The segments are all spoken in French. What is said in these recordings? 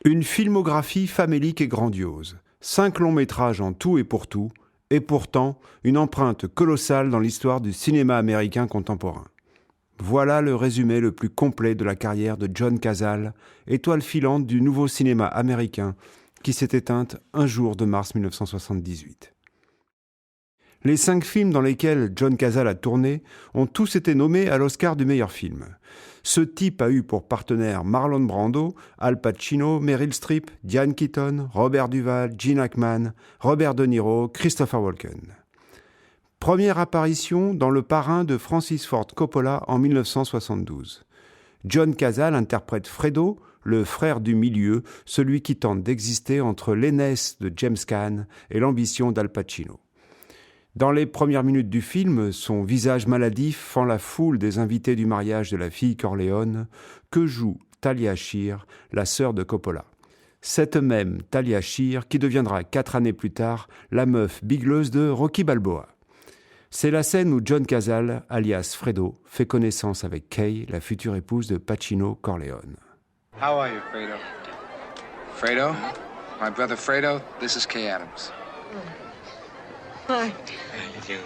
Une filmographie famélique et grandiose. 5 longs métrages en tout et pour tout, et pourtant une empreinte colossale dans l'histoire du cinéma américain contemporain. Voilà le résumé le plus complet de la carrière de John Cazale, étoile filante du nouveau cinéma américain qui s'est éteinte un jour de mars 1978. Les 5 films dans lesquels John Cazale a tourné ont tous été nommés à l'Oscar du meilleur film. Ce type a eu pour partenaires Marlon Brando, Al Pacino, Meryl Streep, Diane Keaton, Robert Duvall, Gene Hackman, Robert De Niro, Christopher Walken. Première apparition dans Le Parrain de Francis Ford Coppola en 1972. John Cazale interprète Fredo, le frère du milieu, celui qui tente d'exister entre l'aînesse de James Caan et l'ambition d'Al Pacino. Dans les premières minutes du film, son visage maladif fend la foule des invités du mariage de la fille Corleone, que joue Talia Shire, la sœur de Coppola. Cette même Talia Shire qui deviendra 4 années plus tard la meuf bigleuse de Rocky Balboa. C'est la scène où John Cazale, alias Fredo, fait connaissance avec Kay, la future épouse de Pacino Corleone. How are you, Fredo? Fredo? My brother Fredo, this is Kay Adams. Hi. How you doing?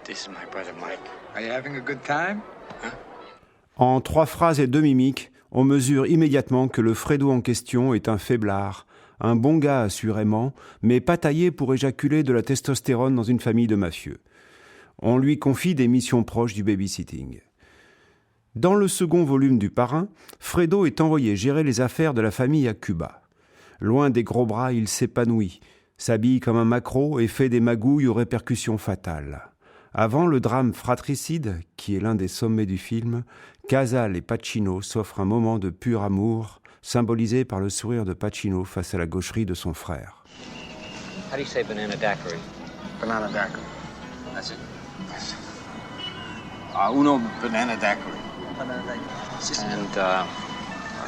This is my brother Mike. Are you having a good time? Huh? En 3 phrases et 2 mimiques, on mesure immédiatement que le Fredo en question est un faiblard, un bon gars assurément, mais pas taillé pour éjaculer de la testostérone dans une famille de mafieux. On lui confie des missions proches du babysitting. Dans le second volume du Parrain, Fredo est envoyé gérer les affaires de la famille à Cuba. Loin des gros bras, il s'épanouit, s'habille comme un maquereau et fait des magouilles aux répercussions fatales. Avant le drame fratricide, qui est l'un des sommets du film, Cazale et Pacino s'offrent un moment de pur amour, symbolisé par le sourire de Pacino face à la gaucherie de son frère. How do you say banana daiquiri? Banana daiquiri. That's it. Uno banana daiquiri. And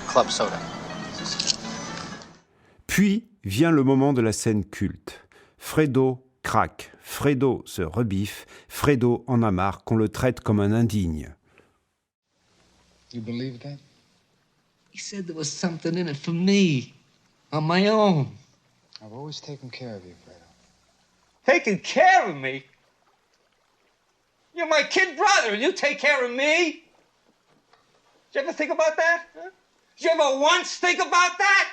club soda. Puis vient le moment de la scène culte. Fredo craque, Fredo se rebiffe, Fredo en a marre qu'on le traite comme un indigne. You believe that? He said there was something in it for me, on my own. I've always taken care of you, Fredo. Taking care of me? You're my kid brother, and you take care of me? Did you ever think about that? Huh? Did you ever once think about that?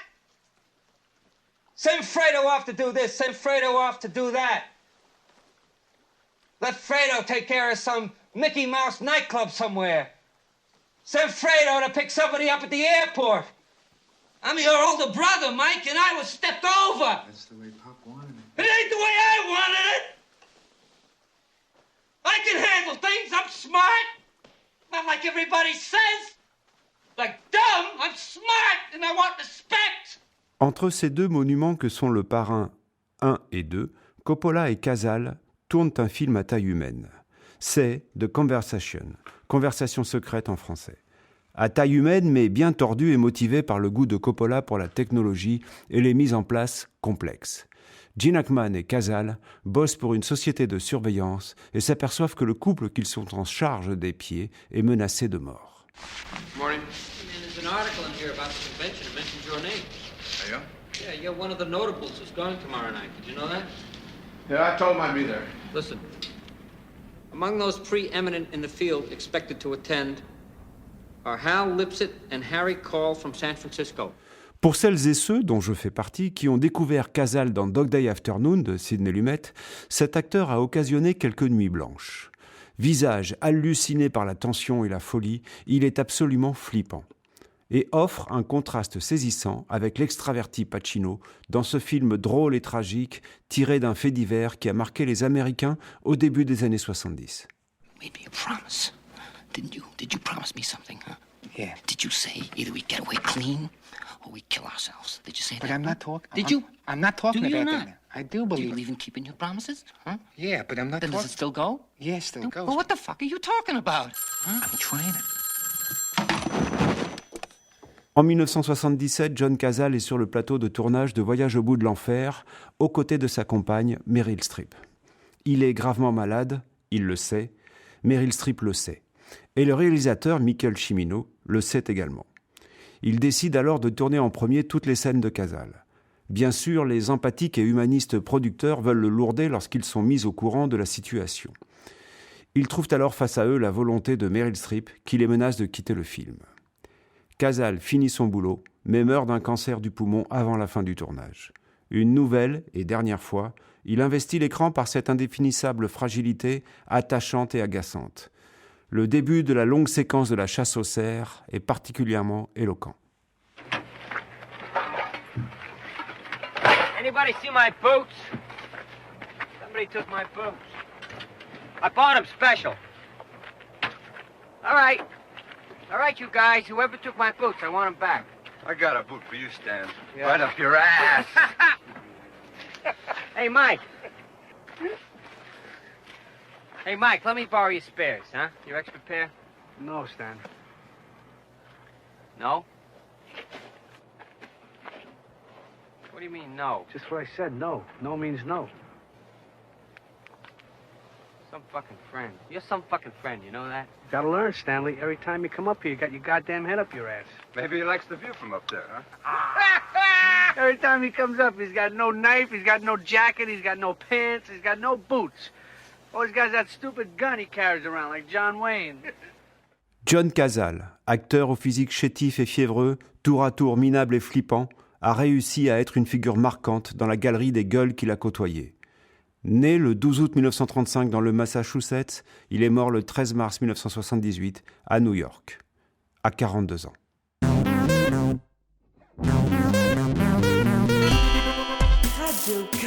Send Fredo off to do this, send Fredo off to do that. Let Fredo take care of some Mickey Mouse nightclub somewhere. Send Fredo to pick somebody up at the airport. I'm your older brother, Mike, and I was stepped over. That's the way Pop wanted it. It ain't the way I wanted it. I can handle things. I'm smart. Not like everybody says. Like dumb, I'm smart and I want respect. Entre ces 2 monuments que sont le Parrain 1 et 2, Coppola et Cazale tournent un film à taille humaine. C'est The Conversation, Conversation secrète en français. À taille humaine, mais bien tordue et motivée par le goût de Coppola pour la technologie et les mises en place complexes. Gene Hackman et Cazale bossent pour une société de surveillance et s'aperçoivent que le couple qu'ils sont en charge d'épier est menacé de mort. Morning. There's an article in here about the convention that mentions your name. Are you? Yeah, you're one of the notables who's going tomorrow night. Did you know that? Yeah, I told him I'd be there. Listen. Among those preeminent in the field expected to attend are Hal Lipsett and Harry Call from San Francisco. Pour celles et ceux, dont je fais partie, qui ont découvert Cazale dans Dog Day Afternoon de Sidney Lumet, cet acteur a occasionné quelques nuits blanches. Visage halluciné par la tension et la folie, il est absolument flippant. Et offre un contraste saisissant avec l'extraverti Pacino dans ce film drôle et tragique tiré d'un fait divers qui a marqué les Américains au début des années 70. Made me a promise, didn't you? Did you promise me something, huh? Yeah. Did you say either we get away clean or we kill ourselves? Did you say that? But I'm not talking. Did you? I'm not talking Do you about not? that. I do Do believe you it. believe in keeping your promises? Huh? Yeah, but I'm not Then talking. does it still go? Yeah, still goes. Well, what the fuck are you talking about? Huh? I'm trying it. En 1977, John Cazale est sur le plateau de tournage de Voyage au bout de l'enfer, aux côtés de sa compagne Meryl Streep. Il est gravement malade, il le sait, Meryl Streep le sait. Et le réalisateur Michael Cimino le sait également. Il décide alors de tourner en premier toutes les scènes de Cazale. Bien sûr, les empathiques et humanistes producteurs veulent le lourder lorsqu'ils sont mis au courant de la situation. Ils trouvent alors face à eux la volonté de Meryl Streep qui les menace de quitter le film. Cazale finit son boulot, mais meurt d'un cancer du poumon avant la fin du tournage. Une nouvelle et dernière fois, il investit l'écran par cette indéfinissable fragilité attachante et agaçante. Le début de la longue séquence de la chasse aux cerfs est particulièrement éloquent. Anybody see my boots? Somebody took my boots. I bought them special. All right, you guys. Whoever took my boots, I want them back. I got a boot for you, Stan. Yeah. Right up your ass. Hey, Mike. Hey, Mike, let me borrow your spares, huh? Your extra pair? No, Stan. No? What do you mean, no? Just what I said, no. No means no. Some fucking friend. You're some fucking friend, you know that? Gotta learn, Stanley. Every time you come up here, you got your goddamn head up your ass. Maybe he likes the view from up there, huh? Every time he comes up, he's got no knife, he's got no jacket, he's got no pants, he's got no boots. All he's got is that stupid gun he carries around like John Wayne. John Cazale, acteur au physique chétif et fiévreux, tour à tour minable et flippant, a réussi à être une figure marquante dans la galerie des gueules qu'il a côtoyées. Né le 12 août 1935 dans le Massachusetts, il est mort le 13 mars 1978 à New York, à 42 ans. Radio K.